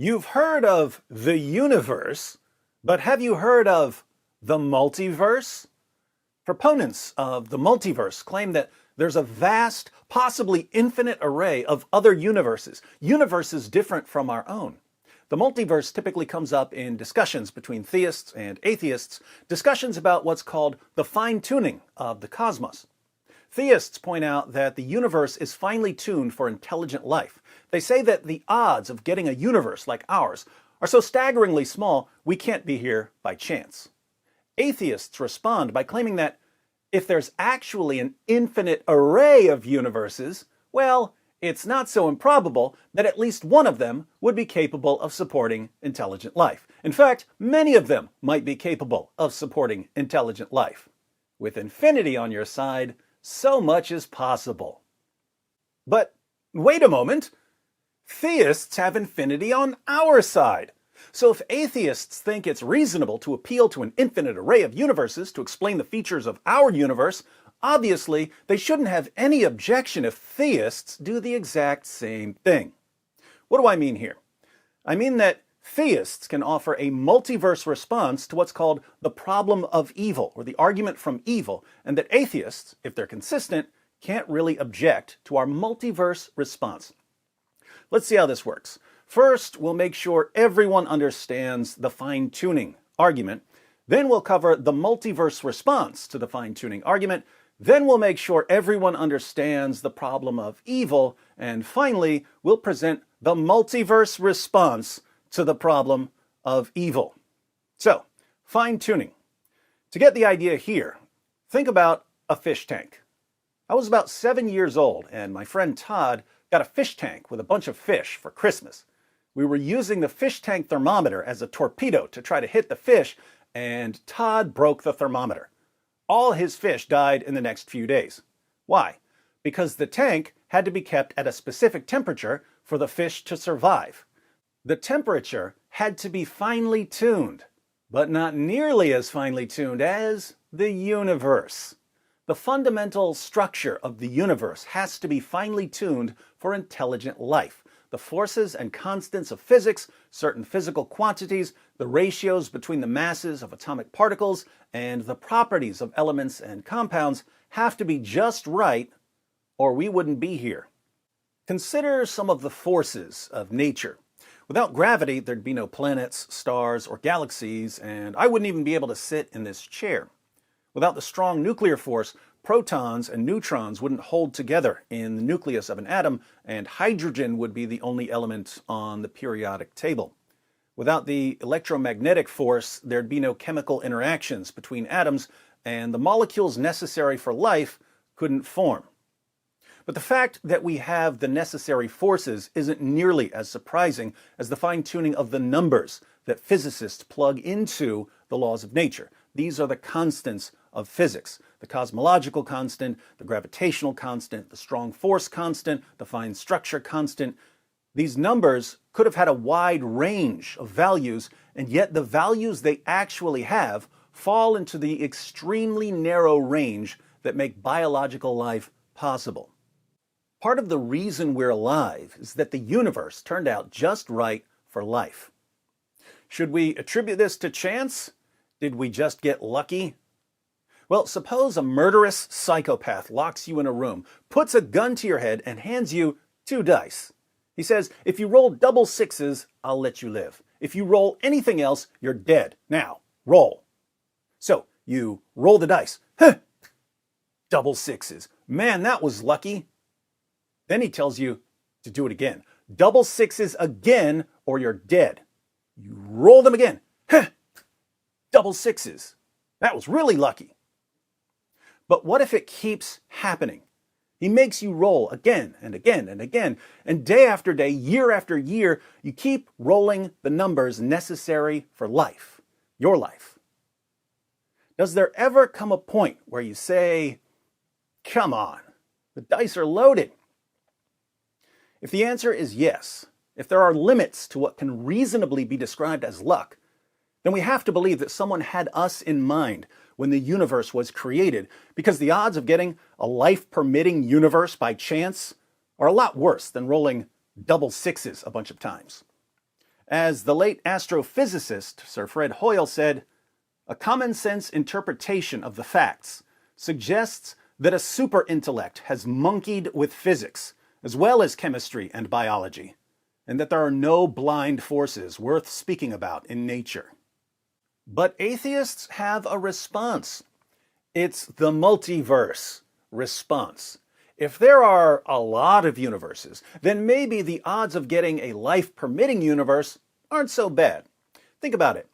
You've heard of the universe, but have you heard of the multiverse? Proponents of the multiverse claim that there's a vast, possibly infinite array of other universes different from our own. The multiverse typically comes up in discussions between theists and atheists, discussions about what's called the fine-tuning of the cosmos. Theists point out that the universe is finely tuned for intelligent life. They say that the odds of getting a universe like ours are so staggeringly small, we can't be here by chance. Atheists respond by claiming that if there's actually an infinite array of universes, well, it's not so improbable that at least one of them would be capable of supporting intelligent life. In fact, many of them might be capable of supporting intelligent life. With infinity on your side, so much is possible. But wait a moment. Theists have infinity on our side. So if atheists think it's reasonable to appeal to an infinite array of universes to explain the features of our universe, obviously they shouldn't have any objection if theists do the exact same thing. What do I mean here? I mean that theists can offer a multiverse response to what's called the problem of evil, or the argument from evil, and that atheists, if they're consistent, can't really object to our multiverse response. Let's see how this works. First, we'll make sure everyone understands the fine-tuning argument. Then we'll cover the multiverse response to the fine-tuning argument. Then we'll make sure everyone understands the problem of evil. And finally, we'll present the multiverse response to the problem of evil. So, fine-tuning. To get the idea here, think about a fish tank. I was about 7 years old, and my friend Todd got a fish tank with a bunch of fish for Christmas. We were using the fish tank thermometer as a torpedo to try to hit the fish, and Todd broke the thermometer. All his fish died in the next few days. Why? Because the tank had to be kept at a specific temperature for the fish to survive. The temperature had to be finely tuned, but not nearly as finely tuned as the universe. The fundamental structure of the universe has to be finely tuned for intelligent life. The forces and constants of physics, certain physical quantities, the ratios between the masses of atomic particles, and the properties of elements and compounds have to be just right, or we wouldn't be here. Consider some of the forces of nature. Without gravity, there'd be no planets, stars, or galaxies, and I wouldn't even be able to sit in this chair. Without the strong nuclear force, protons and neutrons wouldn't hold together in the nucleus of an atom, and hydrogen would be the only element on the periodic table. Without the electromagnetic force, there'd be no chemical interactions between atoms, and the molecules necessary for life couldn't form. But the fact that we have the necessary forces isn't nearly as surprising as the fine-tuning of the numbers that physicists plug into the laws of nature. These are the constants of physics: the cosmological constant, the gravitational constant, the strong force constant, the fine structure constant. These numbers could have had a wide range of values, and yet the values they actually have fall into the extremely narrow range that make biological life possible. Part of the reason we're alive is that the universe turned out just right for life. Should we attribute this to chance? Did we just get lucky? Well, suppose a murderous psychopath locks you in a room, puts a gun to your head, and hands you 2 dice. He says, if you roll double sixes, I'll let you live. If you roll anything else, you're dead. Now, roll. So, you roll the dice. Huh! Double sixes. Man, that was lucky. Then he tells you to do it again. Double sixes again, or you're dead. You roll them again. Huh! Double sixes. That was really lucky. But what if it keeps happening? He makes you roll again and again and again, and day after day, year after year, you keep rolling the numbers necessary for life, your life. Does there ever come a point where you say, come on, the dice are loaded? If the answer is yes, if there are limits to what can reasonably be described as luck, then we have to believe that someone had us in mind when the universe was created, because the odds of getting a life-permitting universe by chance are a lot worse than rolling double sixes a bunch of times. As the late astrophysicist Sir Fred Hoyle said, "A common sense interpretation of the facts suggests that a super intellect has monkeyed with physics, as well as chemistry and biology, and that there are no blind forces worth speaking about in nature." But atheists have a response. It's the multiverse response. If there are a lot of universes, then maybe the odds of getting a life-permitting universe aren't so bad. Think about it.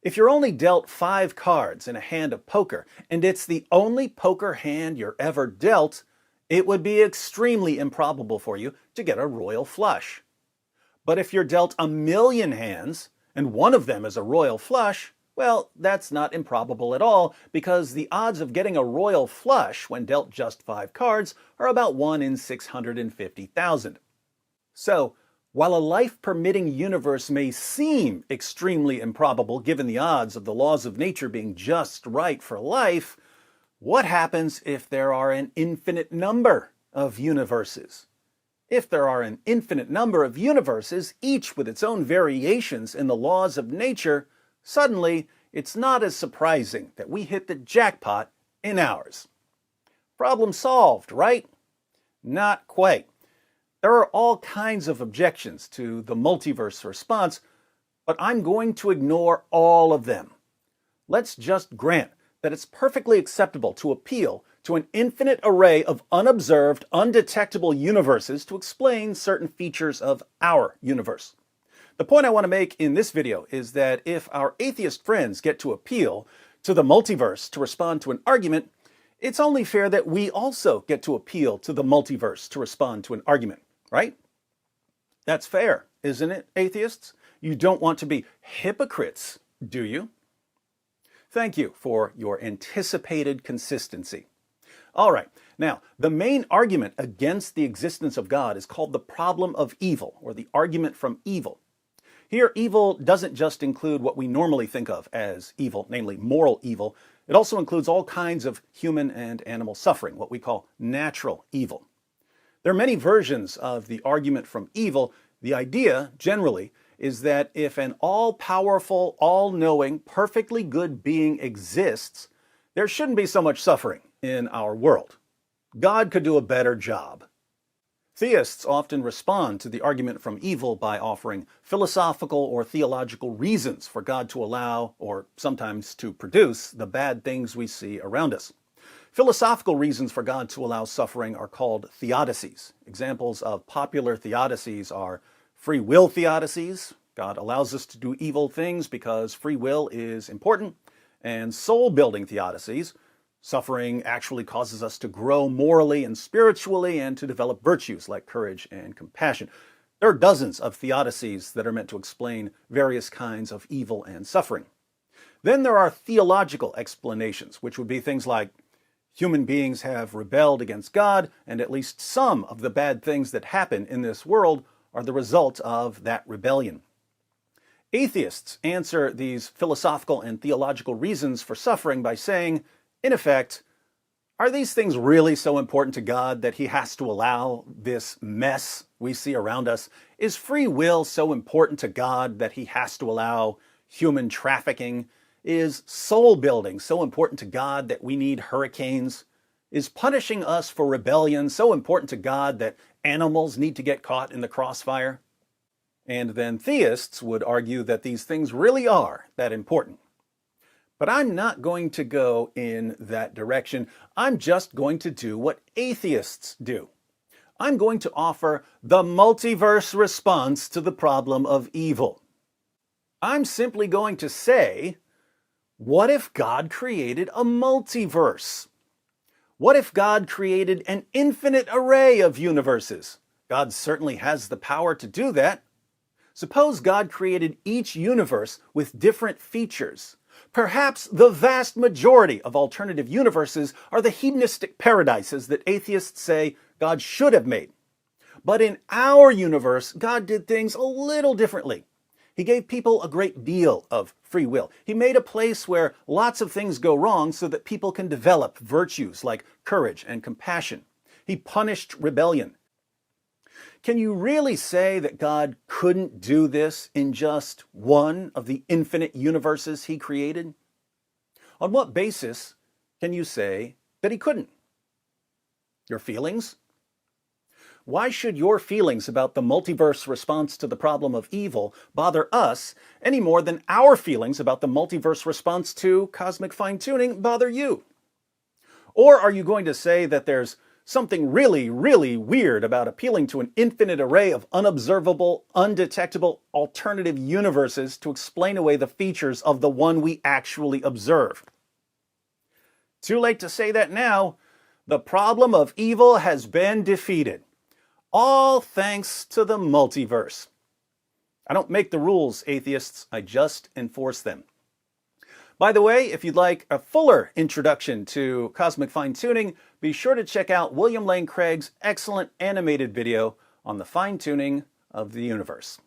If you're only dealt 5 cards in a hand of poker, and it's the only poker hand you're ever dealt, it would be extremely improbable for you to get a royal flush. But if you're dealt 1,000,000 hands, and one of them is a royal flush, well, that's not improbable at all, because the odds of getting a royal flush when dealt just 5 cards are about 1 in 650,000. So, while a life-permitting universe may seem extremely improbable given the odds of the laws of nature being just right for life, what happens if there are an infinite number of universes? If there are an infinite number of universes, each with its own variations in the laws of nature, suddenly it's not as surprising that we hit the jackpot in ours. Problem solved, right? Not quite. There are all kinds of objections to the multiverse response, but I'm going to ignore all of them. Let's just grant that it's perfectly acceptable to appeal to an infinite array of unobserved, undetectable universes to explain certain features of our universe. The point I want to make in this video is that if our atheist friends get to appeal to the multiverse to respond to an argument, it's only fair that we also get to appeal to the multiverse to respond to an argument, right? That's fair, isn't it, atheists? You don't want to be hypocrites, do you? Thank you for your anticipated consistency. All right, now, the main argument against the existence of God is called the problem of evil, or the argument from evil. Here, evil doesn't just include what we normally think of as evil, namely moral evil. It also includes all kinds of human and animal suffering, what we call natural evil. There are many versions of the argument from evil. The idea, generally, is that if an all-powerful, all-knowing, perfectly good being exists, there shouldn't be so much suffering in our world. God could do a better job. Theists often respond to the argument from evil by offering philosophical or theological reasons for God to allow, or sometimes to produce, the bad things we see around us. Philosophical reasons for God to allow suffering are called theodicies. Examples of popular theodicies are free will theodicies. God allows us to do evil things because free will is important. And soul-building theodicies. Suffering actually causes us to grow morally and spiritually and to develop virtues like courage and compassion. There are dozens of theodicies that are meant to explain various kinds of evil and suffering. Then there are theological explanations, which would be things like human beings have rebelled against God, and at least some of the bad things that happen in this world are the result of that rebellion. Atheists answer these philosophical and theological reasons for suffering by saying, in effect, are these things really so important to God that he has to allow this mess we see around us? Is free will so important to God that he has to allow human trafficking? Is soul building so important to God that we need hurricanes? Is punishing us for rebellion so important to God that animals need to get caught in the crossfire? And then theists would argue that these things really are that important. But I'm not going to go in that direction. I'm just going to do what atheists do. I'm going to offer the multiverse response to the problem of evil. I'm simply going to say, what if God created a multiverse? What if God created an infinite array of universes? God certainly has the power to do that. Suppose God created each universe with different features. Perhaps the vast majority of alternative universes are the hedonistic paradises that atheists say God should have made. But in our universe, God did things a little differently. He gave people a great deal of free will. He made a place where lots of things go wrong so that people can develop virtues like courage and compassion. He punished rebellion. Can you really say that God couldn't do this in just one of the infinite universes he created? On what basis can you say that he couldn't? Your feelings? Why should your feelings about the multiverse response to the problem of evil bother us any more than our feelings about the multiverse response to cosmic fine-tuning bother you? Or are you going to say that there's something really, really weird about appealing to an infinite array of unobservable, undetectable alternative universes to explain away the features of the one we actually observe? Too late to say that now. The problem of evil has been defeated. All thanks to the multiverse. I don't make the rules, atheists. I just enforce them. By the way, if you'd like a fuller introduction to cosmic fine-tuning, be sure to check out William Lane Craig's excellent animated video on the fine-tuning of the universe.